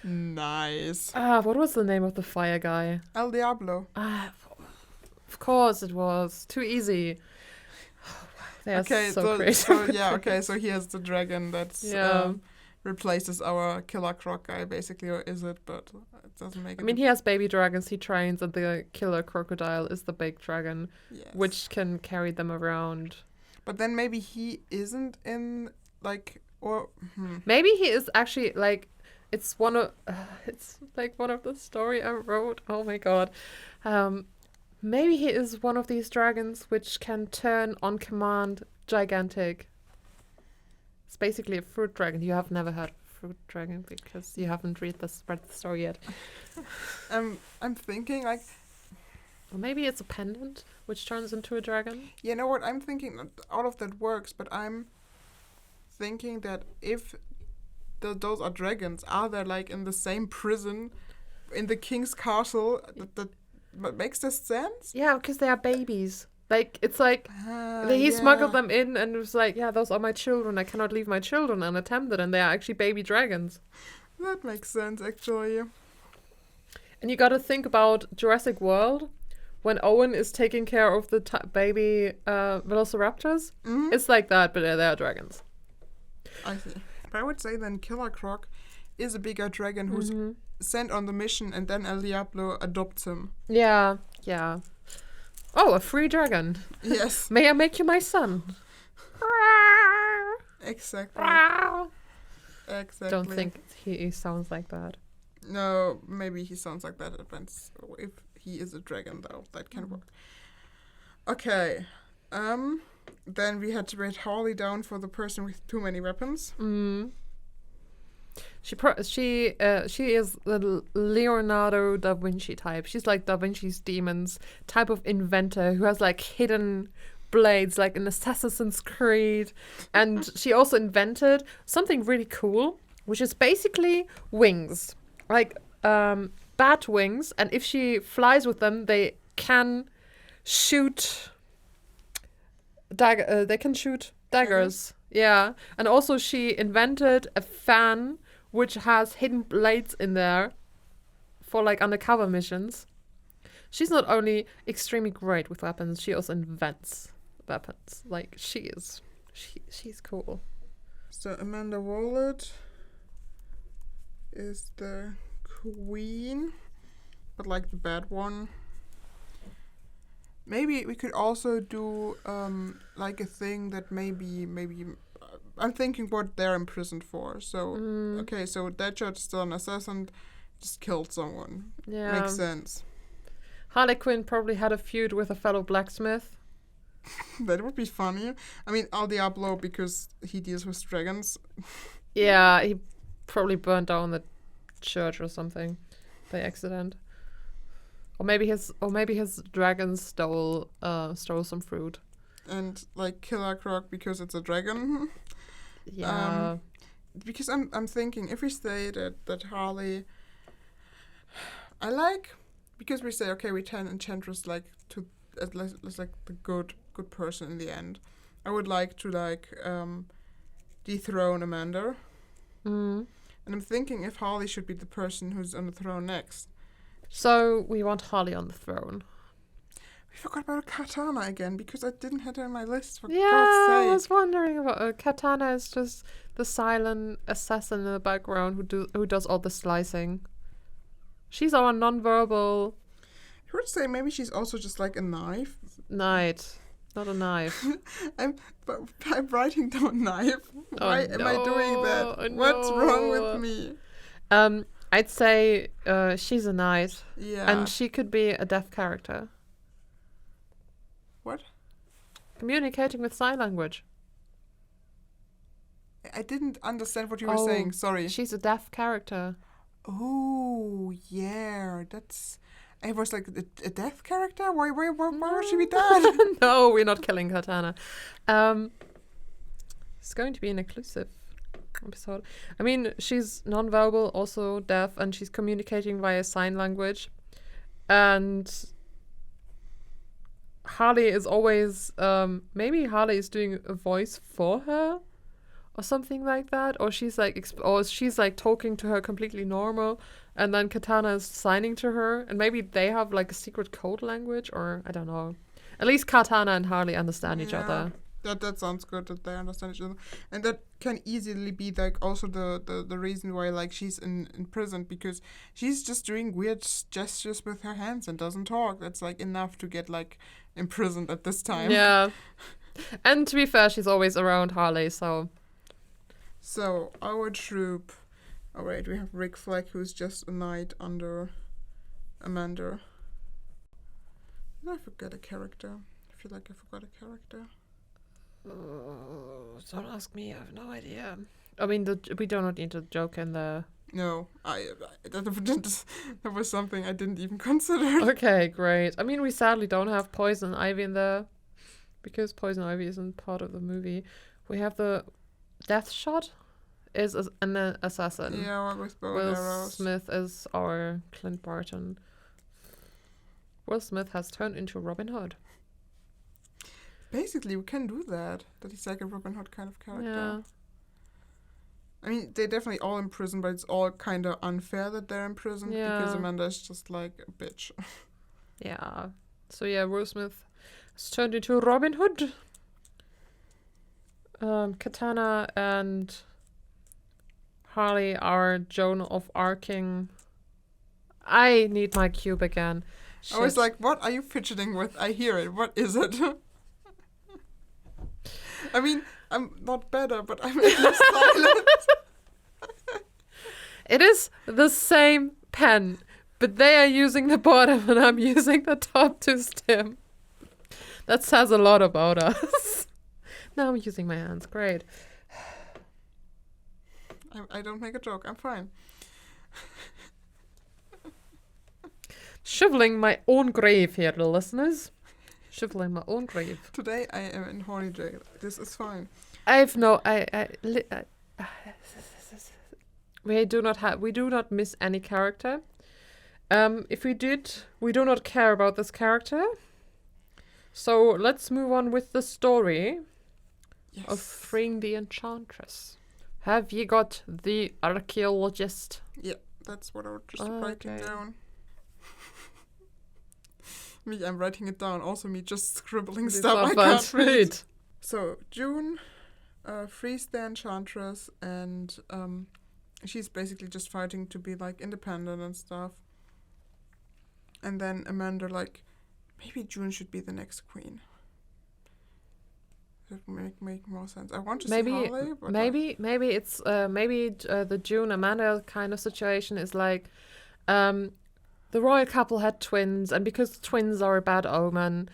S1: Nice.
S2: What was the name of the fire guy?
S1: El Diablo.
S2: Of course it was. Too easy. They are so crazy.
S1: So he has the dragon that's replaces our killer croc guy, basically, or is it? But it doesn't make it.
S2: I mean, he has baby dragons he trains, and the killer crocodile is the big dragon, which can carry them around.
S1: But then maybe he isn't in, like, or...
S2: Maybe he is actually, like, it's one of the story I wrote. Oh my god. Maybe he is one of these dragons which can turn on command gigantic. It's basically a fruit dragon. You have never heard of fruit dragon because you haven't read the story yet.
S1: I'm thinking like...
S2: Or maybe it's a pendant which turns into a dragon.
S1: You know what? I'm thinking all of that works, but I'm thinking that if those are dragons, are they like in the same prison in the king's castle? But makes this sense?
S2: Yeah, because they are babies. Like, it's like, he smuggled them in and was like, yeah, those are my children. I cannot leave my children unattended. And they are actually baby dragons.
S1: That makes sense, actually.
S2: And you got to think about Jurassic World. When Owen is taking care of the baby velociraptors. Mm-hmm. It's like that, but they are dragons.
S1: I see. But I would say then Killer Croc is a bigger dragon who's sent on the mission, and then El Diablo adopts him.
S2: Yeah. Oh, a free dragon.
S1: Yes.
S2: May I make you my son?
S1: Exactly. Exactly.
S2: Don't think he sounds like that.
S1: No, maybe he sounds like that if he is a dragon, though. That can work. Okay. Then we had to write Harley down for the person with too many weapons.
S2: She is the Leonardo da Vinci type. She's like Da Vinci's demons type of inventor who has like hidden blades like in Assassin's Creed. And she also invented something really cool, which is basically wings. Like bat wings, and if she flies with them, they can shoot they can shoot daggers. Yeah. And also she invented a fan which has hidden blades in there for like undercover missions. She's not only extremely great with weapons, she also invents weapons. Like she's cool.
S1: So Amanda Waller is the queen, but like the bad one. Maybe we could also do like a thing that maybe I'm thinking what they're imprisoned for. So okay, so Deadshot's still an assassin. just killed someone.
S2: Yeah.
S1: Makes sense.
S2: Harley Quinn probably had a feud with a fellow blacksmith.
S1: That would be funny. I mean, El Diablo, because he deals with dragons.
S2: Yeah, he probably burned down the church or something by accident. Or maybe his dragon stole some fruit.
S1: And like Killer Croc because it's a dragon.
S2: Yeah.
S1: Because I'm thinking if we say that Harley, I like, because we say okay, we turn Enchantress like to as like the good person in the end. I would like to like dethrone Amanda.
S2: Mm.
S1: And I'm thinking if Harley should be the person who's on the throne next.
S2: So we want Harley on the throne.
S1: We forgot about Katana again because I didn't have her on my list. For
S2: Yeah,
S1: God's sake.
S2: I was wondering about Katana is just the silent assassin in the background who does all the slicing. She's our non-verbal
S1: I would say maybe she's also just like a knife.
S2: knight, not a knife.
S1: I'm writing down knife. Why am I doing that?
S2: Oh,
S1: What's wrong
S2: no.
S1: with me?
S2: I'd say she's a knight,
S1: Yeah.
S2: and she could be a deaf character.
S1: What?
S2: Communicating with sign language.
S1: I didn't understand what you were saying. Sorry.
S2: She's a deaf character.
S1: Oh, yeah. That's... I was like, a deaf character? Why would she be dead?
S2: No, we're not killing Katana. It's going to be an inclusive episode. I mean, she's non-verbal, also deaf, and she's communicating via sign language. And Harley is always... maybe Harley is doing a voice for her or something like that. Or she's like talking to her completely normal. And then Katana is signing to her. And maybe they have like a secret code language, or I don't know. At least Katana and Harley understand each other.
S1: That sounds good that they understand each other. And that can easily be like also the reason why like she's in prison, because she's just doing weird gestures with her hands and doesn't talk. That's like enough to get like imprisoned at this time.
S2: Yeah. And to be fair, she's always around Harley, so...
S1: So, our troop... Oh wait, we have Rick Fleck, who's just a knight under Amanda. Did I forget a character? I feel like I forgot a character.
S2: Don't ask me, I have no idea. I mean, we do not need to joke in the...
S1: No, that was something I didn't even consider.
S2: Okay, great. I mean, we sadly don't have Poison Ivy in there, because Poison Ivy isn't part of the movie. We have the Death Shot is an assassin.
S1: Yeah, with bow
S2: Will
S1: and arrows.
S2: Smith is our Clint Barton. Will Smith has turned into Robin Hood.
S1: Basically, we can do that. That he's like a Robin Hood kind of character.
S2: Yeah.
S1: I mean, they're definitely all in prison, but it's all kind of unfair that they're in prison because Amanda is just like a bitch.
S2: Yeah. So yeah, Will Smith has turned into Robin Hood. Katana and Harley are Joan of Arcing. I need my cube again. Shit.
S1: I was like, what are you fidgeting with? I hear it. What is it? I mean, I'm not better, but I'm at least silent.
S2: It is the same pen, but they are using the bottom and I'm using the top to stem. That says a lot about us. Now I'm using my hands. Great.
S1: I don't make a joke. I'm fine.
S2: Shoveling my own grave here, listeners. Shoveling my own grave.
S1: Today I am in horny jail. This is fine.
S2: We do not miss any character. If we did, we do not care about this character. So let's move on with the story of freeing the Enchantress. Have you got the archaeologist?
S1: Yeah, that's what I was just writing down. Me, I'm writing it down. Also, me just scribbling stuff I can't read. So, June frees the Enchantress, and she's basically just fighting to be, like, independent and stuff. And then Amanda, like, maybe June should be the next queen. That would make more sense. I want to see Harley, but
S2: maybe it's the June Amanda kind of situation is like The royal couple had twins, and because twins are a bad omen,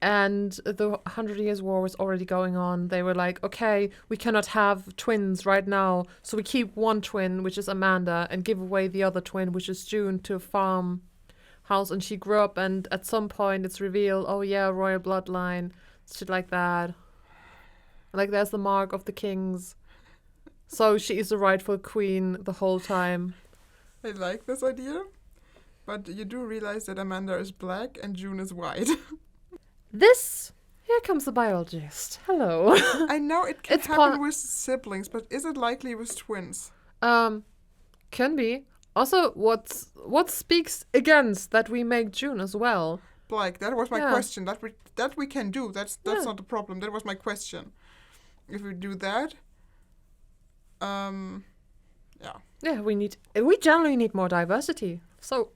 S2: and the 100 Years' War was already going on, they were like, okay, we cannot have twins right now, so we keep one twin, which is Amanda, and give away the other twin, which is June, to a farmhouse. And she grew up, and at some point it's revealed, oh yeah, royal bloodline, shit like that. Like, there's the mark of the kings. So she is the rightful queen the whole time.
S1: I like this idea, but you do realize that Amanda is black and June is white.
S2: Here comes the biologist. Hello.
S1: I know it can happen with siblings, but is it likely with twins?
S2: Can be. Also, what speaks against that we make June as well?
S1: Black. That was my question. That we can do. That's not the problem. That was my question. If we do that, yeah.
S2: Yeah, we generally need more diversity. So,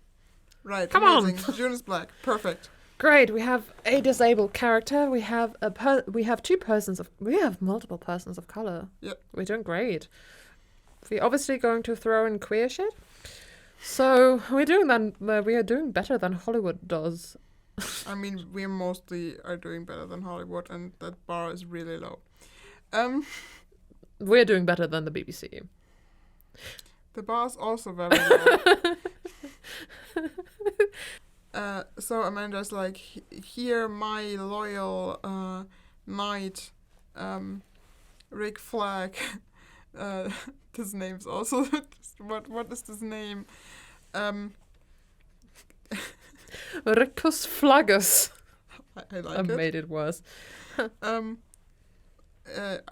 S1: right.
S2: Come
S1: amazing.
S2: on.
S1: June is black. Perfect.
S2: Great. We have a disabled character. We have we have multiple persons of color.
S1: Yep.
S2: We're doing great. We're obviously going to throw in queer shit. So we are doing better than Hollywood does.
S1: I mean, we mostly are doing better than Hollywood, and that bar is really low.
S2: We're doing better than the BBC.
S1: The bar is also very low. So Amanda's like, here, my loyal knight, Rick Flag. This name's also what is this name?
S2: Ricus Flagus.
S1: I like
S2: I
S1: it.
S2: made it worse.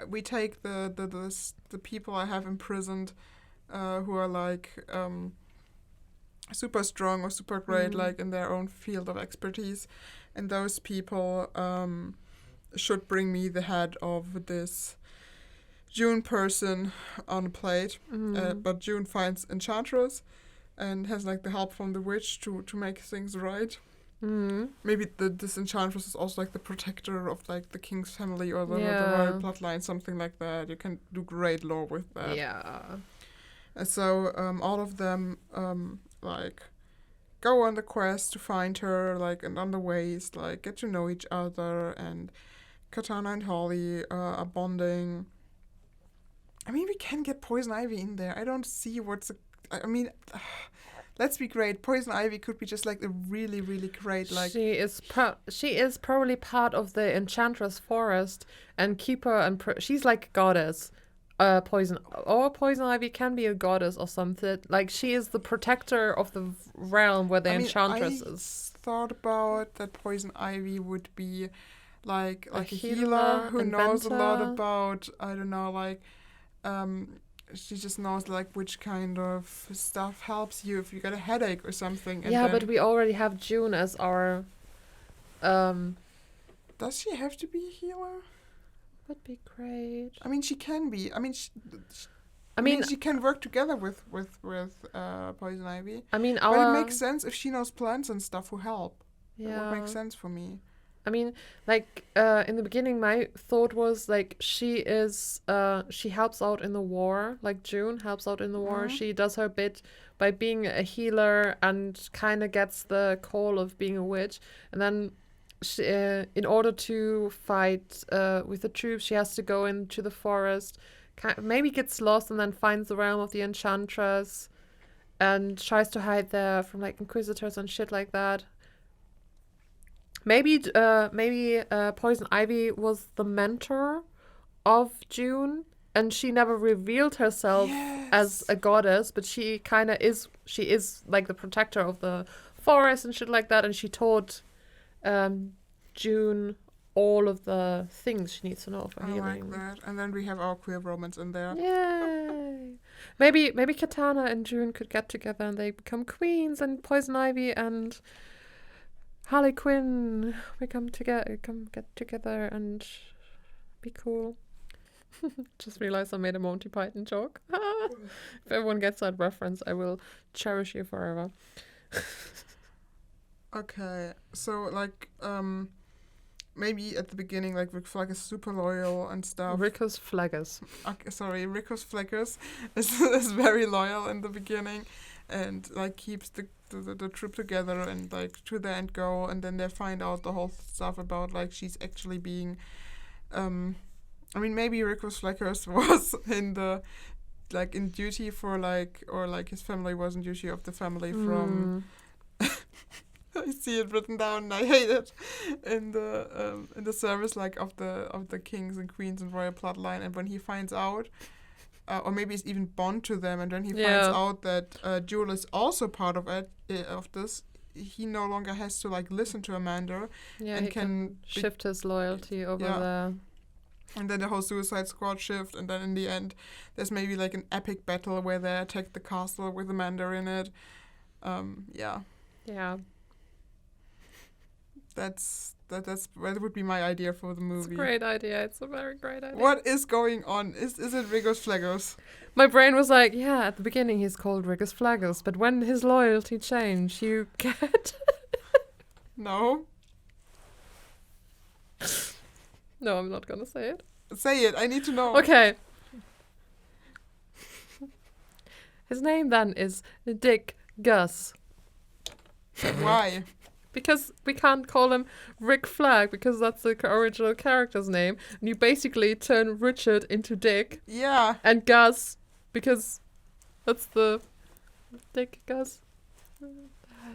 S1: We take the people I have imprisoned, who are like super strong or super great, like in their own field of expertise, and those people should bring me the head of this June person on a plate. But June finds Enchantress and has like the help from the witch to make things right. Maybe this Enchantress is also like the protector of like the king's family or the royal bloodline, something like that. You can do great lore with that.
S2: Yeah.
S1: And so all of them like go on the quest to find her, like, and on the ways, like, get to know each other, and Katana and Holly are bonding. I mean, we can get Poison Ivy in there. I don't see let's be great. Poison Ivy could be just like a really, really great, like...
S2: She is probably part of the Enchantress forest and keeper, and she's like a goddess. Poison Ivy can be a goddess or something. Like, she is the protector of the realm where the Enchantress is.
S1: I thought about that Poison Ivy would be like a healer who knows a lot about, I don't know, like... she just knows like which kind of stuff helps you if you get a headache or something. And
S2: yeah, but we already have June as our.
S1: Does she have to be a healer?
S2: Would be great.
S1: I mean, she can be. I mean, she can work together with Poison Ivy.
S2: I mean,
S1: but it makes sense if she knows plants and stuff who help.
S2: Yeah,
S1: it would make sense for me.
S2: I mean, like, in the beginning, my thought was, like, she helps out in the war. Like, June helps out in the war. She does her bit by being a healer and kind of gets the call of being a witch. And then, she, in order to fight with the troops, she has to go into the forest, maybe gets lost and then finds the realm of the Enchantress and tries to hide there from, like, Inquisitors and shit like that. Maybe Poison Ivy was the mentor of June, and she never revealed herself as a goddess, but she kind of is. She is like the protector of the forest and shit like that, and she taught June all of the things she needs to know for healing.
S1: I like that. And then we have our queer romance in there.
S2: Yay! Maybe Katana and June could get together and they become queens, and Poison Ivy and Harley Quinn, we come get together and be cool. Just realized I made a Monty Python joke. If everyone gets that reference, I will cherish you forever.
S1: Okay, so like maybe at the beginning, like Rick Flag is super loyal and stuff.
S2: Ricus Flagus.
S1: Okay, sorry, Ricus Flagus is very loyal in the beginning, and like keeps the troop together and like to the end goal, and then they find out the whole stuff about like she's actually being I mean maybe Rickos Fleckers was in duty for like, or like his family was in duty of the family from I see it written down and I hate it in the service like of the kings and queens and royal bloodline, and when he finds out or maybe he's even bond to them, and when he finds out that J.E.L. is also part of it of this, he no longer has to like listen to Amanda and
S2: he can shift his loyalty over there.
S1: And then the whole Suicide Squad shift, and then in the end there's maybe like an epic battle where they attack the castle with Amanda in it. That would be my idea for the movie.
S2: It's a great idea. It's a very great idea.
S1: What is going on? Is it Rickos Fleckers?
S2: My brain was like, yeah, at the beginning he's called Rickos Fleckers, but when his loyalty changed, you get...
S1: No.
S2: No, I'm not gonna say it.
S1: Say it. I need to know.
S2: Okay. His name then is Dick Gus.
S1: Why?
S2: Because we can't call him Rick Flag, because that's the original character's name. And you basically turn Richard into Dick.
S1: Yeah.
S2: And Gus, because that's the Dick Gus.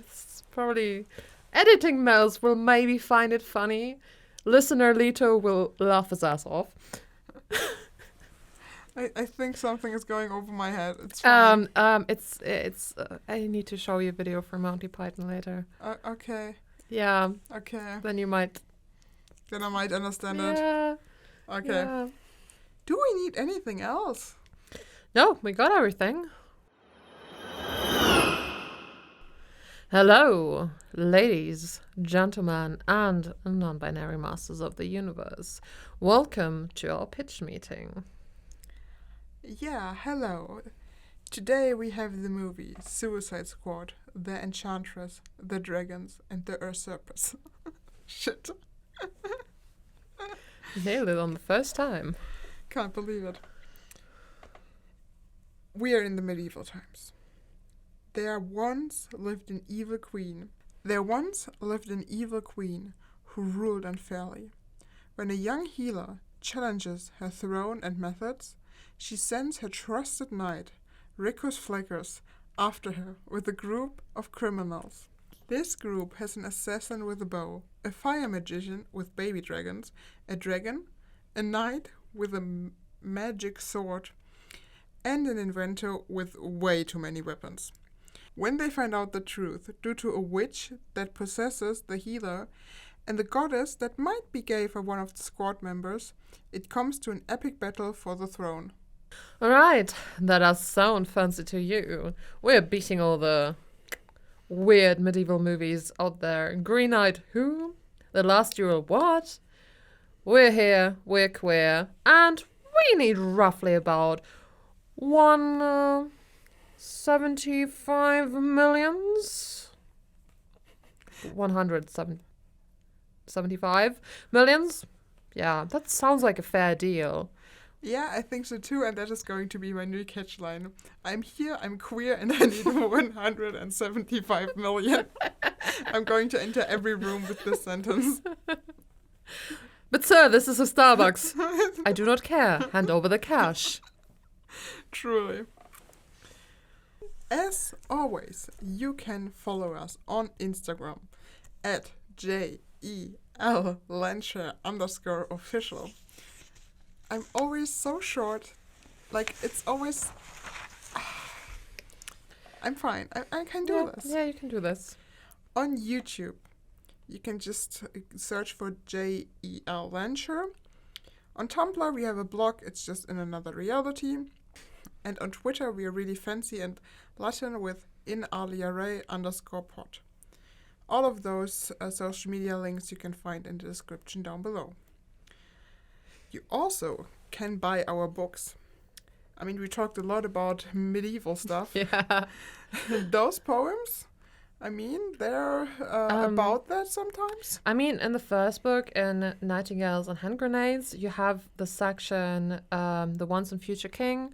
S2: It's probably... Editing Mouse will maybe find it funny. Listener Lito will laugh his ass off.
S1: I think something is going over my head. It's fine.
S2: It's I need to show you a video from Monty Python later.
S1: Okay.
S2: Yeah.
S1: Okay.
S2: Then you might.
S1: Then I might understand it.
S2: Yeah.
S1: Okay.
S2: Yeah.
S1: Do we need anything else?
S2: No, we got everything. Hello, ladies, gentlemen, and non-binary masters of the universe. Welcome to our pitch meeting.
S1: Yeah, hello. Today we have the movie Suicide Squad, The Enchantress, The Dragons, and The Usurpators. Shit.
S2: Nailed it on the first time.
S1: Can't believe it. We are in the medieval times. There once lived an evil queen who ruled unfairly. When a young healer challenges her throne and methods, she sends her trusted knight, Rickos Fleckers, after her with a group of criminals. This group has an assassin with a bow, a fire magician with baby dragons, a dragon, a knight with a magic sword, and an inventor with way too many weapons. When they find out the truth, due to a witch that possesses the healer and the goddess that might be gay for one of the squad members, it comes to an epic battle for the throne.
S2: Alright, that does sound fancy to you. We're beating all the weird medieval movies out there. Green Knight who? The Last Duel what? We're here, we're queer, and we need roughly about 175 millions? 175 millions? Yeah, that sounds like a fair deal.
S1: Yeah, I think so too, and that is going to be my new catchline. I'm here, I'm queer, and I need 175 million. I'm going to enter every room with this sentence.
S2: But sir, this is a Starbucks. I do not care. Hand over the cash.
S1: Truly. As always, you can follow us on Instagram at J.E.L.Lehnsherr _official. I'm always so short. Like, it's always... I'm fine. I can do this.
S2: Yeah, you can do this.
S1: On YouTube, you can just search for J.E.L.Lehnsherr. On Tumblr, we have a blog. It's just in another reality. And on Twitter, we are really fancy and Latin with _pod. All of those social media links you can find in the description down below. You also can buy our books. I mean, we talked a lot about medieval stuff.
S2: Yeah.
S1: Those poems, I mean, they're about that sometimes.
S2: I mean, in the first book, in Nightingales and Hand Grenades, you have the section, The Once and Future King,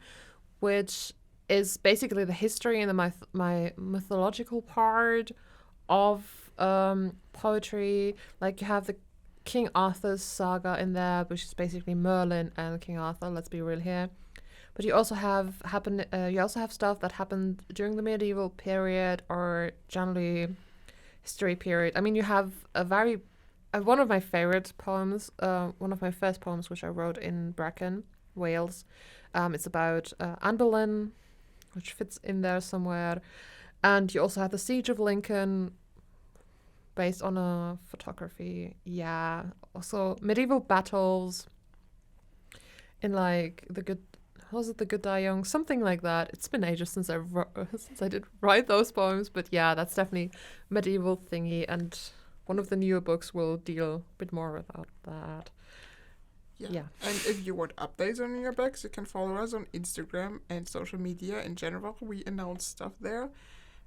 S2: which is basically the history and the my mythological part of poetry. Like you have the King Arthur's saga in there, which is basically Merlin and King Arthur. Let's be real here. But you also have stuff that happened during the medieval period or generally history period. I mean, you have one of my favorite poems, one of my first poems, which I wrote in Brecon, Wales. It's about Anne Boleyn, which fits in there somewhere. And you also have the Siege of Lincoln, based on a photography. Yeah. Also medieval battles in like the Good Die Young? Something like that. It's been ages since I did write those poems, but yeah, that's definitely medieval thingy, and one of the newer books will deal a bit more about that. Yeah.
S1: And if you want updates on your books, you can follow us on Instagram and social media in general. We announce stuff there.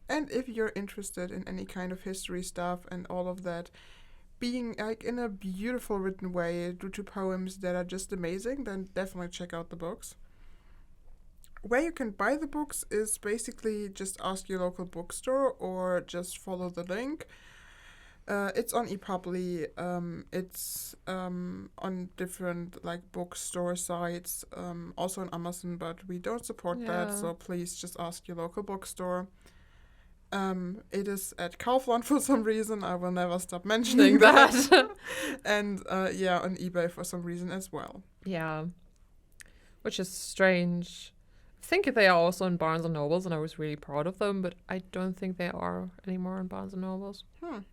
S1: And if you're interested in any kind of history stuff and all of that, being like in a beautiful written way due to poems that are just amazing, then definitely check out the books. Where you can buy the books is basically just ask your local bookstore or just follow the link. It's on ePubly. It's on different like bookstore sites, also on Amazon, but we don't support that, so please just ask your local bookstore. It is at Kaufland for some reason. I will never stop mentioning that. And on eBay for some reason as well.
S2: Yeah, which is strange. I think they are also in Barnes and Nobles, and I was really proud of them, but I don't think they are anymore in Barnes and Nobles.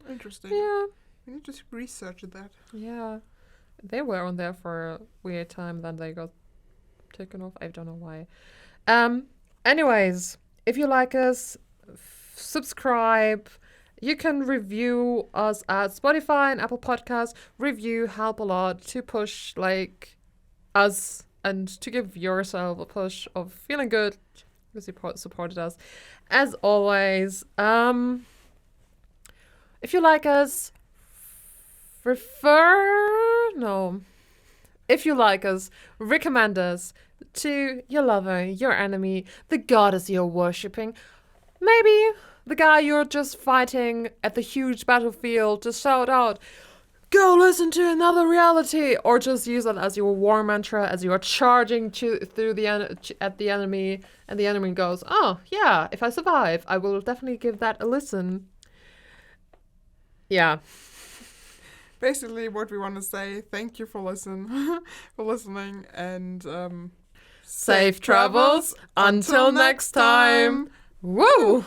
S1: Interesting.
S2: Yeah.
S1: We need to research that.
S2: Yeah. They were on there for a weird time, then they got taken off. I don't know why. Anyways, if you like us, subscribe. You can review us at Spotify and Apple Podcasts. Review help a lot to push like us and to give yourself a push of feeling good because you supported us. As always, if you like us, if you like us, recommend us to your lover, your enemy, the goddess you're worshipping, maybe the guy you're just fighting at the huge battlefield. Just shout out, go listen to another reality, or just use it as your war mantra as you are charging at the enemy, and the enemy goes, oh yeah, if I survive, I will definitely give that a listen. Yeah.
S1: Basically, what we want to say, thank you for listening, and
S2: safe travels until next time. Woo!